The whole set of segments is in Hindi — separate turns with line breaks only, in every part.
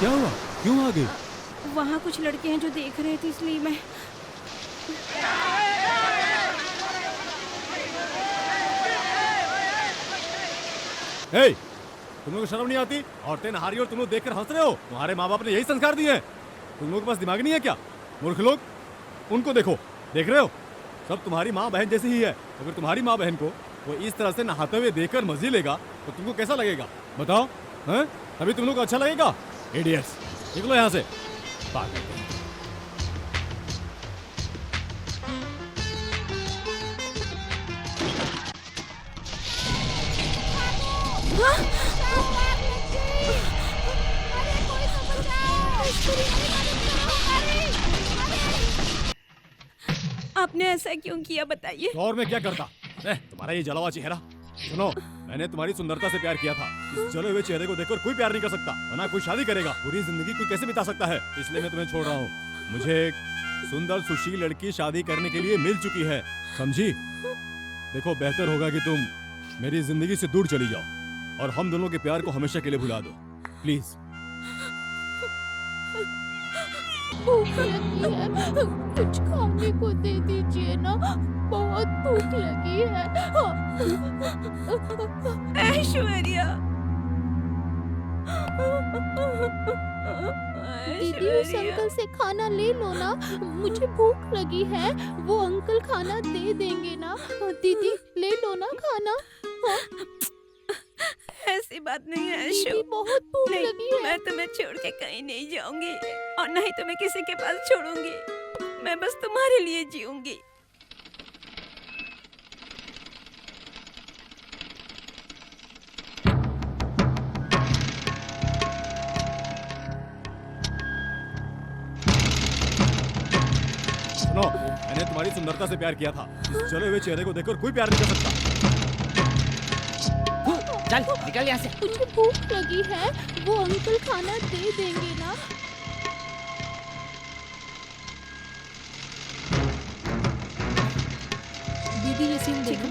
क्या हुआ? क्यों आ गई?
वहाँ कुछ लड़के हैं जो देख रहे थे, इसलिए मैं।
हे, तुम लोग को शर्म नहीं आती? औरतें नहा रही हो और तुम लोग देखकर हंस रहे हो। तुम्हारे माँ बाप ने यही संस्कार दिए हैं। तुम लोगों के पास दिमाग नहीं है क्या? मूर्ख लोग, उनको देखो, देख रहे हो? सब तुम्हारी माँ बहन जैसी ही है। अगर तुम्हारी माँ बहन को वो इस तरह से नहाते हुए देखकर मजे लेगा तो तुमको कैसा लगेगा? बताओ, हैं? तभी तुम लोग को अच्छा लगेगा? इडियट्स, निकलो यहाँ से। पागल।
आपने ऐसा क्यों किया, बताइए।
और मैं क्या करता? तुम्हारा ये जला हुआ चेहरा। सुनो, मैंने तुम्हारी सुंदरता से प्यार किया था। इस जले हुए चेहरे को देखकर कोई प्यार नहीं कर सकता, वरना कोई शादी करेगा। पूरी जिंदगी कोई कैसे बिता सकता है? इसलिए मैं तुम्हें छोड़ रहा हूँ। मुझे एक सुंदर सुशील लड़की शादी करने के लिए मिल चुकी है, समझी? देखो, बेहतर होगा कि तुम मेरी जिंदगी से दूर चली जाओ और हम दोनों के प्यार को हमेशा के लिए भुला दो, प्लीज।
भूख लगी है, कुछ खाने को दे दीजिए ना, बहुत भूख लगी है।
ऐश्वर्या,
दीदी, उस अंकल से खाना ले लो ना, मुझे भूख लगी है। वो अंकल खाना दे देंगे ना। दीदी, ले लो ना खाना।
ऐसी बात नहीं है
दीदी,
ऐशु।
बहुत भूख
नहीं,
लगी है।
मैं तुम्हें छोड़ के कहीं नहीं जाऊंगी और न ही तुम्हें किसी के पास छोड़ूंगी। मैं बस तुम्हारे लिए जीऊंगी।
सुनो, मैंने तुम्हारी सुंदरता से प्यार किया था। इस जले हुए चेहरे को देखकर कोई प्यार नहीं कर सकता।
चल निकल यहाँ से।
मुझे भूख लगी है, वो अंकल खाना दे देंगे ना।
दीदी, ये सीन देखो।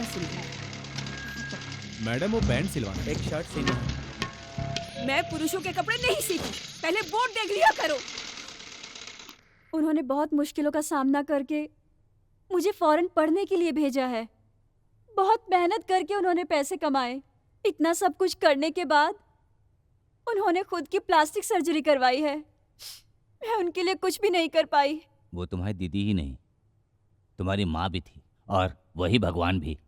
मैडम, वो पैंट सिलवाना।
एक शर्ट सिलना।
मैं पुरुषों के कपड़े नहीं सीती, पहले बोर्ड देख लिया करो। उन्होंने बहुत मुश्किलों का सामना करके मुझे फॉरेन पढ़ने के लिए भेजा है। बहुत मेहनत करके उन्होंने पैसे कमाए। इतना सब कुछ करने के बाद उन्होंने खुद की प्लास्टिक सर्जरी करवाई है। मैं उनके लिए कुछ भी नहीं कर पाई।
वो तुम्हारी दीदी ही नहीं, तुम्हारी माँ भी थी, और वही भगवान भी।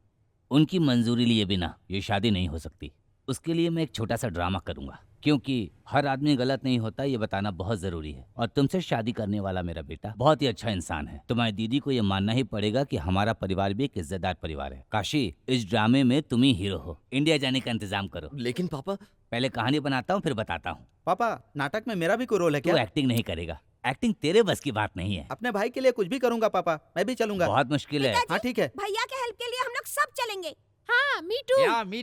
उनकी मंजूरी लिए बिना ये शादी नहीं हो सकती। उसके लिए मैं एक छोटा सा ड्रामा करूंगा, क्योंकि हर आदमी गलत नहीं होता, ये बताना बहुत जरूरी है। और तुमसे शादी करने वाला मेरा बेटा बहुत ही अच्छा इंसान है। तुम्हारी दीदी को ये मानना ही पड़ेगा कि हमारा परिवार भी एक इज्जतदार परिवार है। काशी, इस ड्रामे में तुम ही हीरो हो। इंडिया जाने का इंतजाम करो।
लेकिन पापा,
पहले कहानी बनाता हूँ, फिर बताता हूँ।
पापा, नाटक में मेरा भी कोई रोल है
तू
क्या?
एक्टिंग नहीं करेगा, एक्टिंग तेरे बस की बात नहीं है।
अपने भाई के लिए कुछ भी करूंगा पापा, मैं भी चलूंगा।
बहुत मुश्किल है।
हाँ ठीक है।
भैया के हेल्प के लिए हम लोग सब चलेंगे।
हाँ, me too.
Yeah, me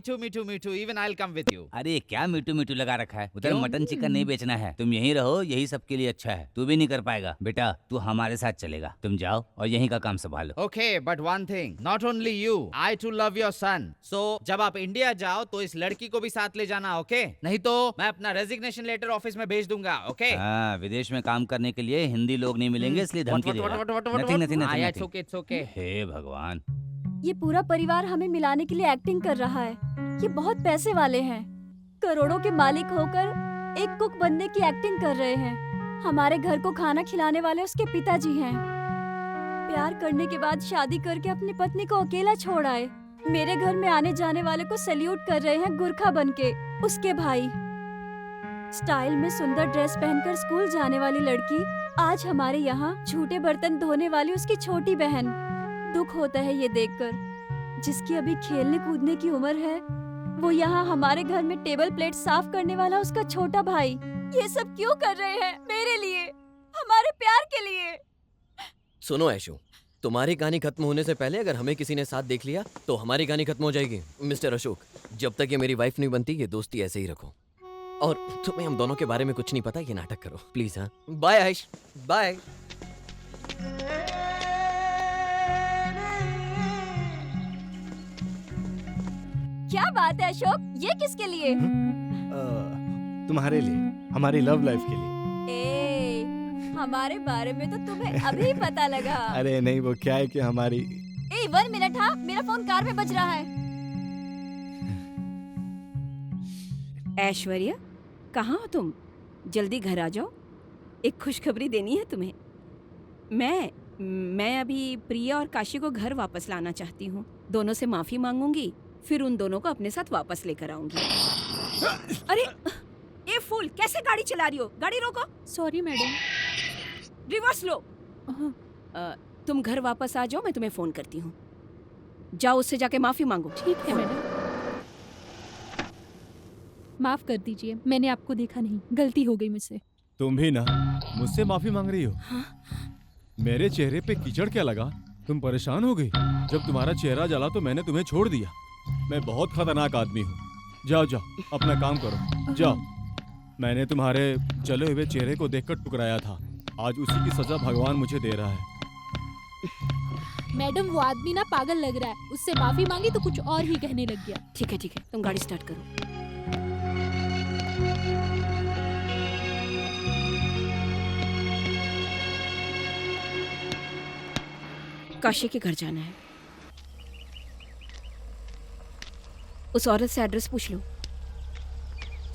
too. Even I'll come with you.
अरे क्या मीठू मीठू लगा रखा है? उधर
क्यों?
मटन चिकन नहीं बेचना है। तुम यहीं रहो, यही सबके लिए अच्छा है। तू भी नहीं कर पाएगा बेटा, तू हमारे साथ चलेगा। तुम जाओ और यहीं का काम संभालो।
Okay, but one thing. Not only you, I too love your son. So जब आप इंडिया जाओ तो इस लड़की को भी साथ ले जाना, ओके? नहीं तो मैं अपना रेजिग्नेशन लेटर ऑफिस में भेज दूंगा, ओके?
हाँ, विदेश में काम करने के लिए हिंदी लोग नहीं मिलेंगे, इसलिए धमकी दे रहा है। Nothing.
It's okay.
हे भगवान,
ये पूरा परिवार हमें मिलाने के लिए एक्टिंग कर रहा है। ये बहुत पैसे वाले हैं, करोड़ों के मालिक होकर एक कुक बनने की एक्टिंग कर रहे हैं। हमारे घर को खाना खिलाने वाले उसके पिताजी हैं। प्यार करने के बाद शादी करके अपनी पत्नी को अकेला छोड़ आए। मेरे घर में आने जाने वाले को सैल्यूट कर रहे हैं गुरखा बनके उसके भाई। स्टाइल में सुंदर ड्रेस पहनकर स्कूल जाने वाली लड़की आज हमारे यहाँ झूठे बर्तन धोने वाली उसकी छोटी बहन। दुख होता है ये देखकर, जिसकी अभी खेलने कूदने की उम्र है, वो यहाँ हमारे घर में टेबल प्लेट साफ करने वाला उसका छोटा भाई। ये सब क्यों कर रहे हैं? मेरे लिए, हमारे प्यार के लिए।
सुनो ऐशु, तुम्हारी कहानी खत्म होने से पहले अगर हमें किसी ने साथ देख लिया तो हमारी कहानी खत्म हो जाएगी। मिस्टर अशोक, जब तक ये मेरी वाइफ नहीं बनती, ये दोस्ती ऐसे ही रखो। और तुम्हें हम दोनों के बारे में कुछ नहीं पता, ये नाटक करो प्लीज। हाँ, बाय आयुष, बाय।
क्या बात है अशोक, ये किसके लिए?
तुम्हारे लिए, हमारी लव लाइफ के लिए।
हमारे बारे में तो तुम्हें अभी पता लगा।
अरे नहीं, वो क्या है कि हमारी
ए 1 मिनट, हाँ मेरा फोन कार में बज रहा है।
ऐश्वर्या, कहाँ हो तुम? जल्दी घर आ जाओ, एक खुशखबरी देनी है तुम्हें। मैं अभी प्रिया और काशी को घर वापस लाना चाहती हूँ। दोनों से माफी मांगूंगी, फिर उन दोनों को अपने साथ वापस लेकर आऊंगी। अरे ये फूल, कैसे गाड़ी चला रही हो? गाड़ी रोको,
सॉरी मैडम।
रिवर्स लो। तुम घर वापस आ जाओ, मैं तुम्हें फोन करती हूँ। जाओ, उससे जाके माफी मांगो।
ठीक है मैडम। माफ कर दीजिए, मैंने आपको देखा नहीं, गलती हो गई मुझसे।
तुम भी ना मुझसे माफी मांग रही हो? मेरे चेहरे पे कीचड़ क्या लगा? तुम परेशान हो गई? जब तुम्हारा चेहरा जला तो मैंने तुम्हें छोड़ दिया। मैं बहुत खतरनाक आदमी हूँ। जाओ जाओ, अपना काम करो, जाओ। मैंने तुम्हारे जले हुए चेहरे को देखकर टुकराया था, आज उसी की सजा भगवान मुझे दे रहा है।
मैडम वो आदमी ना पागल लग रहा है, उससे माफी मांगी तो कुछ और ही कहने लग गया।
ठीक है, तुम गाड़ी स्टार्ट करो। काशी के घर जाना है। उस औरत से एड्रेस पूछ लो।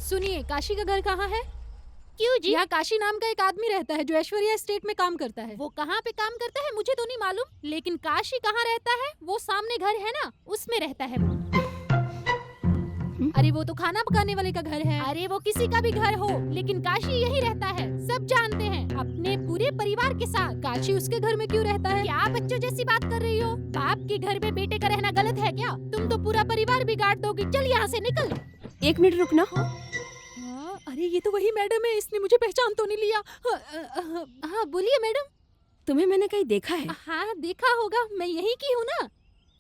सुनिए, काशी का घर कहाँ है? क्यों जी? यहाँ काशी नाम का एक आदमी रहता है जो ऐश्वर्या एस्टेट में काम करता है। वो कहाँ पे काम करता है मुझे तो नहीं मालूम, लेकिन काशी कहाँ रहता है? वो सामने घर है ना, उसमें रहता है वो। अरे वो तो खाना पकाने वाले का घर है। अरे वो किसी का भी घर हो, लेकिन काशी यही रहता है, सब जानते हैं, अपने पूरे परिवार के साथ। काशी उसके घर में क्यों रहता है? क्या बच्चों जैसी बात कर रही हो? बाप के घर में बेटे का रहना गलत है क्या? तुम तो पूरा परिवार बिगाड़ दोगी। चल यहाँ से निकल।
1 मिनट रुकना।
अरे ये तो वही मैडम है, इसने मुझे पहचान तो नहीं लिया। हाँ बोलिए मैडम।
तुम्हें मैंने कहीं देखा है?
हाँ देखा होगा, मैं यहीं की हूँ ना।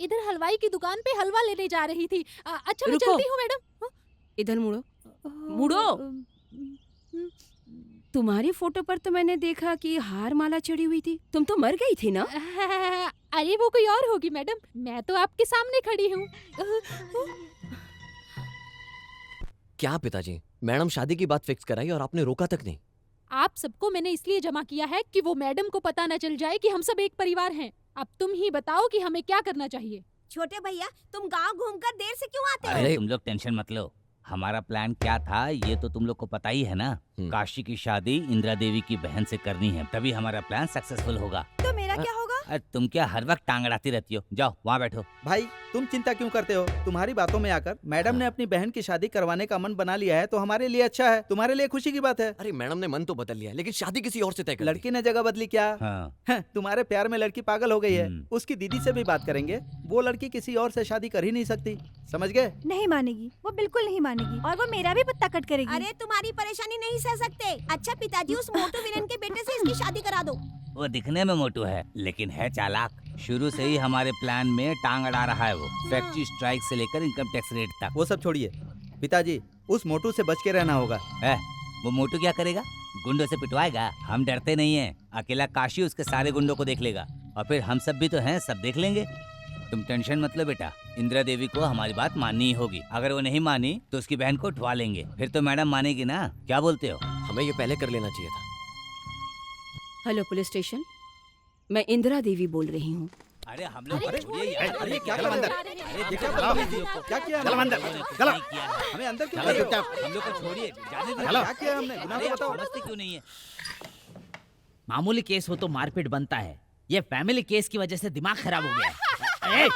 इधर हलवाई की दुकान पे हलवा लेने जा रही थी। अच्छा मैं चलती हूँ मैडम।
इधर मुड़ो, मुड़ो। तुम्हारी फोटो पर तो मैंने देखा कि हार माला चढ़ी हुई थी। तुम तो मर गई थी ना?
अरे वो कोई और होगी मैडम, मैं तो आपके सामने खड़ी हूँ।
क्या पिताजी, मैडम शादी की बात फिक्स कराई और आपने रोका तक नहीं।
आप सबको मैंने इसलिए जमा किया है कि वो मैडम को पता न चल जाए कि हम सब एक परिवार हैं। अब तुम ही बताओ कि हमें क्या करना चाहिए।
छोटे भैया, तुम गांव घूमकर देर से क्यों आते हो?
अरे तुम लोग टेंशन मत लो, हमारा प्लान क्या था ये तो तुम लोग को पता ही है ना। काशी की शादी इंदिरा देवी की बहन से करनी है, तभी हमारा प्लान सक्सेसफुल होगा।
तो मेरा क्या होगा?
अरे तुम क्या हर वक्त टांग अड़ाती रहती हो? जाओ वहाँ बैठो।
भाई तुम चिंता क्यों करते हो? तुम्हारी बातों में आकर मैडम ने अपनी बहन की शादी करवाने का मन बना लिया है तो हमारे लिए अच्छा है, तुम्हारे लिए खुशी की बात है।
अरे मैडम ने मन तो बदल लिया, लेकिन शादी किसी और से तय कर दी।
लड़की ने जगह बदली क्या?
हाँ।
तुम्हारे प्यार में लड़की पागल हो गई है। उसकी दीदी से भी बात करेंगे, वो लड़की किसी और से शादी कर ही नहीं सकती, समझ गए?
नहीं मानेगी, वो बिल्कुल नहीं मानेगी, और वो मेरा भी पत्ता कट करेगी।
अरे तुम्हारी परेशानी नहीं सह सकते। अच्छा पिताजी, उस मोटू विलेन के बेटे से इसकी शादी करा दो।
वो दिखने में मोटू है लेकिन है चालाक। शुरू से ही हमारे प्लान में टांग अड़ा रहा है वो, फैक्ट्री स्ट्राइक से लेकर इनकम टैक्स रेट तक।
वो सब छोड़िए पिताजी, उस मोटू से बच के रहना होगा।
वो मोटू क्या करेगा? गुंडों से पिटवाएगा। हम डरते नहीं हैं, अकेला काशी उसके सारे गुंडों को देख लेगा, और फिर हम सब भी तो हैं, सब देख लेंगे। तुम टेंशन मत लो बेटा, इंदिरा देवी को हमारी बात माननी ही होगी। अगर वो नहीं मानी तो उसकी बहन को उठवा लेंगे, फिर तो मैडम मानेगी ना। क्या बोलते हो?
हमें ये पहले कर लेना चाहिए था।
हेलो पुलिस स्टेशन, मैं इंदिरा देवी बोल रही हूँ।
अरे हम लोग
अरे,
छोड़िए
अरे,
यार।
अरे, क्या
चलो
अंदर?
अरे
क्या
चलो,
बदतमीजी क्या किया?
चलो अंदर,
चलो।
नहीं किया।
हमें अंदर क्यों
चलो
कर रहे हो?
चुपचाप, हम लोग को छोड़िए, जाने दो।
क्या किया हमने? गुनाह
अरे
तो
आप
बताओ।
समझते क्यों नहीं है?
मामूली केस हो तो मारपीट बनता है, ये फैमिली केस की वजह से दिमाग खराब हो गया है।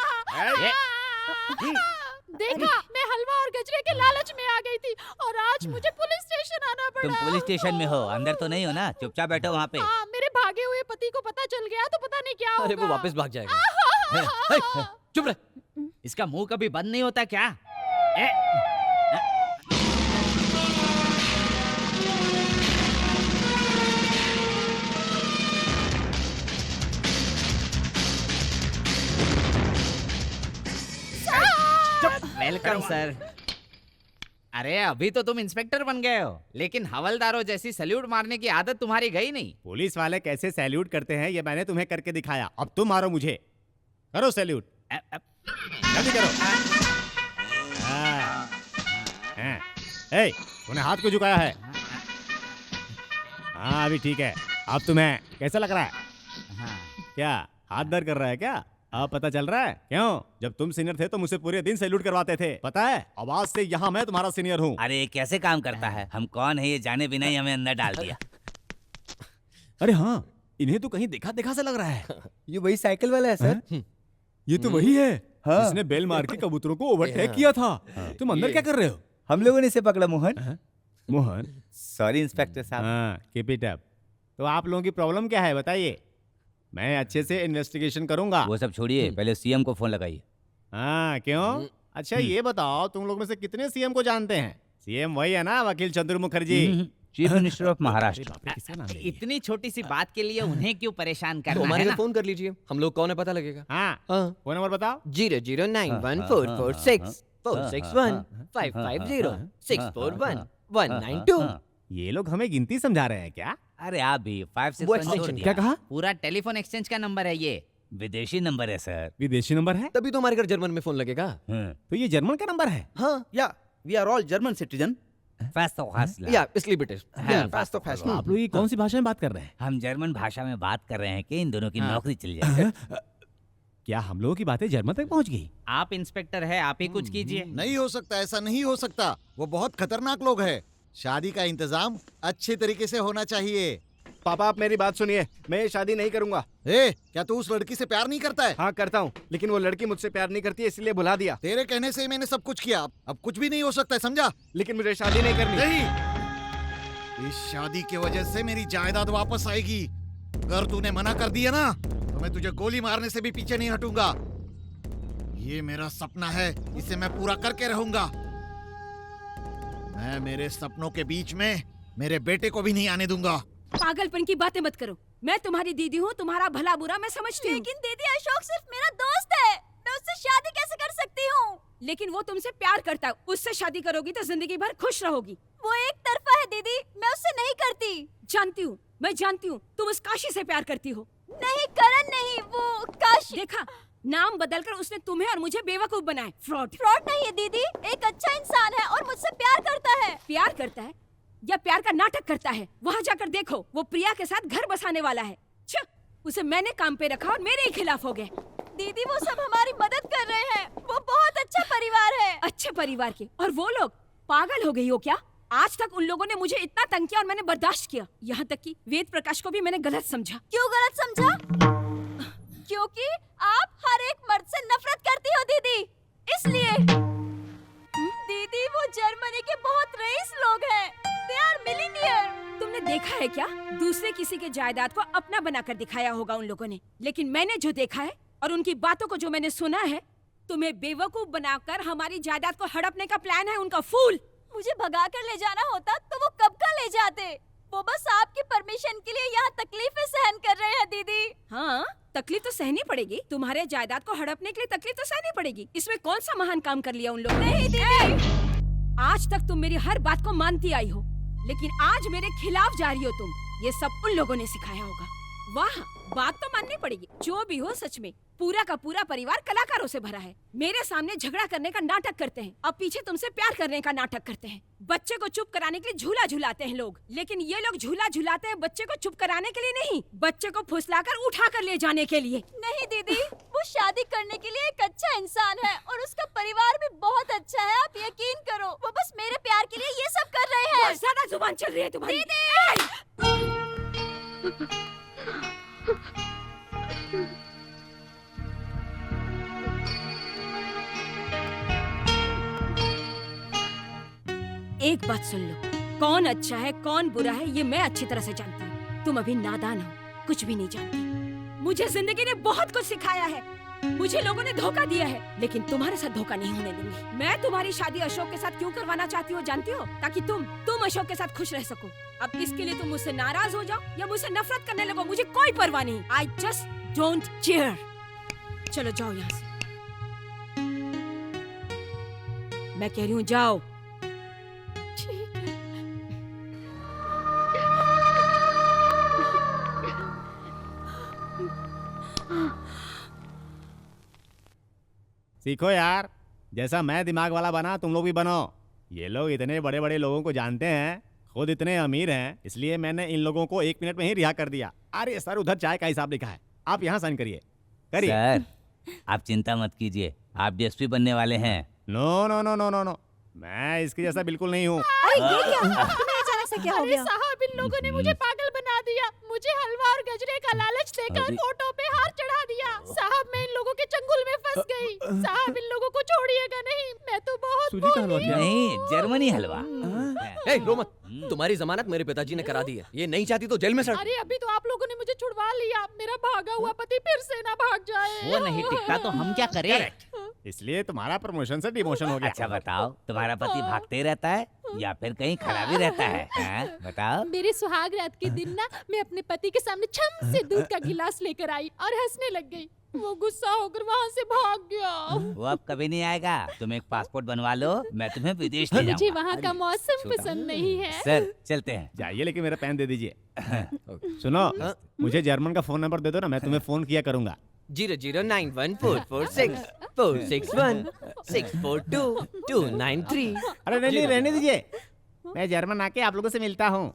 देखा, मैं हलवा और गजरे के लालच में आ गई थी और आज मुझे पुलिस स्टेशन आना पड़ा।
तुम पुलिस स्टेशन में हो, अंदर तो नहीं हो ना? चुपचाप बैठो वहाँ पे।
हाँ, मेरे भागे हुए पति को पता चल गया तो पता नहीं क्या होगा।
अरे वो वापस भाग जाएगा।
चुप रह, इसका मुंह कभी बंद नहीं होता क्या? Welcome sir. अरे अभी तो तुम इंस्पेक्टर बन गए हो, लेकिन हवलदारों जैसी सैल्यूट मारने की आदत तुम्हारी गई नहीं।
पुलिस वाले कैसे सैल्यूट करते हैं ये मैंने तुम्हें करके दिखाया, अब तुम मारो मुझे। करो सैल्यूट, जल्दी करो। तूने हाथ को झुकाया है। हाँ अभी ठीक है, अब तुम्हें कैसा लग रहा है?
हाँ।
क्या हाथ दर्द कर रहा है क्या? अब पता चल रहा है क्यों? जब तुम सीनियर थे तो मुझसे पूरे दिन सैल्यूट करवाते थे, पता है? अब आज से यहाँ मैं तुम्हारा सीनियर हूँ।
अरे ये कैसे काम करता है? हम कौन है ये जाने बिना ही हमें अंदर डाल दिया।
अरे हाँ, इन्हें तो कहीं देखा देखा सा लग रहा है।
ये वही साइकिल वाला है सर।
ये तो वही है
हाँ।
जिसने बेल मार के कबूतरों को ओवरटेक किया था। तुम अंदर क्या कर रहे हो?
हम लोगों ने इसे पकड़ा मोहन।
मोहन,
सॉरी इंस्पेक्टर साहब।
हाँ, कीप इट अप। तो आप लोगों की प्रॉब्लम क्या है बताइए, मैं अच्छे से इन्वेस्टिगेशन करूंगा।
वो सब छोड़िए, पहले सीएम को फोन लगाइए।
हाँ क्यों? अच्छा ये बताओ, तुम लोग में से कितने सीएम को जानते हैं? सीएम वही है ना, वकील Chandra Mukherjee.
Chief minister of Maharashtra.
बाप रे, किसका नाम है ये?
इतनी छोटी सी बात के लिए उन्हें क्यों परेशान
तो
करना
हमारे
है
घर
ना?
फोन कर लीजिए, हम लोग कौन है पता लगेगा।
हाँ,
हाँ,
फोन नंबर बताओ।
0091446461590
ये लोग हमें गिनती समझा रहे हैं क्या?
अरे आप भी 5 6
वो
1
extension
क्या कहा?
पूरा टेलीफोन एक्सचेंज का नंबर है ये।
विदेशी नंबर है सर।
विदेशी नंबर है?
तभी तो हमारे घर जर्मन में फोन लगेगा।
तो ये जर्मन का नंबर है?
हाँ,
yeah we are all German citizen.
या इसलिए ब्रिटिश।
फास्ट तो फैशन।
आप लोग ये कौन सी भाषा में बात कर रहे हैं?
हम जर्मन भाषा में बात कर रहे हैं कि इन दोनों की नौकरी चल जाए।
क्या हम लोगों की बातें जर्मन तक पहुंच गई?
आप इंस्पेक्टर है, आप ही कुछ कीजिए।
नहीं हो सकता, ऐसा नहीं हो सकता। वो बहुत खतरनाक लोग हैं। शादी का इंतजाम अच्छे तरीके से होना चाहिए।
पापा आप मेरी बात सुनिए, मैं ये शादी नहीं करूंगा।
ए, क्या तू उस लड़की से प्यार नहीं करता है?
हाँ करता हूँ, लेकिन वो लड़की मुझसे प्यार नहीं करती है, इसलिए भुला दिया।
तेरे कहने से ही मैंने सब कुछ किया। अब कुछ भी नहीं हो सकता है, समझा?
लेकिन मुझे शादी नहीं करनी।
नहीं, इस शादी की वजह से मेरी जायदाद वापस आएगी। अगर तूने मना कर दिया ना तो मैं तुझे गोली मारने से भी पीछे नहीं हटूंगा। ये मेरा सपना है, इसे मैं पूरा करके रहूंगा। मैं मेरे सपनों के बीच में मेरे बेटे को भी नहीं आने दूंगा।
पागलपन की बातें मत करो। मैं तुम्हारी दीदी हूँ, तुम्हारा भला बुरा मैं समझती हूँ।
लेकिन दीदी अशोक सिर्फ मेरा दोस्त है, मैं उससे शादी कैसे कर सकती हूँ?
लेकिन वो तुमसे प्यार करता है, उससे शादी करोगी तो जिंदगी भर खुश रहोगी।
वो एक तरफा है दीदी, मैं उससे नहीं करती।
जानती हूँ, मैं जानती हूँ, तुम उस काशी से प्यार करती हो।
नहीं करण नहीं, वो काशी।
देखा, नाम बदलकर उसने तुम्हें और मुझे बेवकूफ बनाया। फ्रॉड।
फ्रॉड नहीं है दीदी, एक अच्छा इंसान है और मुझसे प्यार करता है।
प्यार करता है या प्यार का नाटक करता है? वहाँ जाकर देखो, वो प्रिया के साथ घर बसाने वाला है। छ, उसे मैंने काम पे रखा और मेरे ही खिलाफ हो गए।
दीदी वो सब हमारी मदद कर रहे हैं, वो बहुत अच्छा परिवार है।
अच्छे परिवार के, और वो लोग पागल हो गई हो क्या? आज तक उन लोगों ने मुझे इतना तंग किया और मैंने बर्दाश्त किया। यहाँ तक कि वेद प्रकाश को भी मैंने गलत समझा।
क्यों गलत समझा? क्योंकि आप हर एक मर्द से नफरत करती हो दीदी, इसलिए। दीदी वो जर्मनी के बहुत रईस लोग हैं, दे आर मिलियनियर।
तुमने देखा है क्या? दूसरे किसी के जायदाद को अपना बनाकर दिखाया होगा उन लोगों ने, लेकिन मैंने जो देखा है और उनकी बातों को जो मैंने सुना है, तुम्हें बेवकूफ बनाकर हमारी जायदाद को हड़पने का प्लान है उनका। फूल।
मुझे भगा कर ले जाना होता तो वो कब का ले जाते। वो बस आपकी परमिशन के लिए यहाँ तकलीफें सहन कर रहे हैं दीदी।
हाँ, तकलीफ तो सहनी पड़ेगी। तुम्हारे जायदाद को हड़पने के लिए तकलीफ तो सहनी पड़ेगी। इसमें कौन सा महान काम कर लिया उन लोगों ने?
नहीं दीदी,
आज तक तुम मेरी हर बात को मानती आई हो, लेकिन आज मेरे खिलाफ जा रही हो तुम। ये सब उन लोगों ने सिखाया होगा। वाह, बात तो माननी पड़ेगी। जो भी हो, सच में पूरा का पूरा परिवार कलाकारों से भरा है। मेरे सामने झगड़ा करने का नाटक करते हैं और पीछे तुमसे प्यार करने का नाटक करते हैं। बच्चे को चुप कराने के लिए झूला झुलाते हैं लोग, लेकिन ये लोग झूला झुलाते हैं बच्चे को चुप कराने के लिए नहीं, बच्चे को फुसलाकर उठा कर ले जाने के लिए।
नहीं दीदी, वो शादी करने के लिए एक अच्छा इंसान है और उसका परिवार भी बहुत अच्छा है, आप यकीन करो। वो बस मेरे प्यार के लिए ये सब कर रहे हैं।
बहुत ज्यादा जुबान चल रही है तुम्हारी। एक बात सुन लो, कौन अच्छा है कौन बुरा है ये मैं अच्छी तरह से जानती हूँ। तुम अभी नादान हो, कुछ भी नहीं जानती। मुझे जिंदगी ने बहुत कुछ सिखाया है, मुझे लोगों ने धोखा दिया है, लेकिन तुम्हारे साथ धोखा नहीं होने दूंगी। मैं तुम्हारी शादी अशोक के साथ क्यों करवाना चाहती हो जानती हो? ताकि तुम अशोक के साथ खुश रह सको। अब इसके लिए तुम मुझसे नाराज हो जाओ या मुझसे नफरत करने लगो, मुझे कोई परवाह नहीं। I just don't care. चलो जाओ यहाँ से, मैं कह रही हूँ जाओ।
सीखो यार, जैसा मैं दिमाग वाला बना तुम लोग भी बनो। ये लोग इतने बड़े बड़े लोगों को जानते हैं, खुद इतने अमीर हैं, इसलिए मैंने इन लोगों को 1 मिनट में ही रिहा कर दिया। अरे सर, उधर चाय का हिसाब लिखा है, आप यहाँ साइन करिए। करिए।
सर, आप चिंता मत कीजिए, आप डीएसपी बनने वाले हैं।
No no no no no no, मैं इसके जैसा बिल्कुल नहीं हूँ।
अरे ये क्या? तुम्हें अचानक से क्या हो
अरे
गया?
साहब, इन लोगों ने मुझे पागल बना दिया। मुझे हलवा और गजरे का लालच देकर
अरे।
फोटो पे हार चढ़ा दिया। साहब, मैं इन लोगों के चंगुल में फंस गई। साहब, इन लोगों को छोड़िएगा नहीं, मैं तो बहुत
सूजी का हलवा
भोली
क्या?
हूँ।
नहीं, जर्मनी हलवा।
ए, रो मत। तुम्हारी जमानत मेरे पिताजी ने करा दी है। ये नहीं चाहती तो जेल में सड़।
अरे अभी तो आप लोगों ने मुझे छुड़वा लिया। मेरा भागा हुआ पति फिर से ना भाग जाए।
वो नहीं टिकता तो हम क्या करें?
इसलिए तुम्हारा प्रमोशन से डिमोशन हो गया।
अच्छा बताओ, तुम्हारा पति भागते ही रहता है या फिर कहीं खड़ा भी रहता है? हाँ? बताओ।
मेरे सुहाग रात के दिन ना, मैं अपने पति के सामने छम से दूध का गिलास लेकर आई और हंसने लग गई। वो गुस्सा होकर वहाँ से भाग गया।
वो अब कभी नहीं आएगा। तुम एक पासपोर्ट बनवा लो, मैं तुम्हें विदेश ले
मुझे
जाऊंगा।
वहाँ का मौसम
छोटा।
पसंद नहीं है।
सर, चलते हैं।
जाइए, लेकिन मेरा पेन दे दीजिए। सुनो, मुझे जर्मन का फोन नंबर दे दो ना, मैं तुम्हें फोन किया करूंगा।
00914464642 293।
अरे नहीं, रहने दीजिए, मैं जर्मन आके आप लोगों से मिलता हूँ।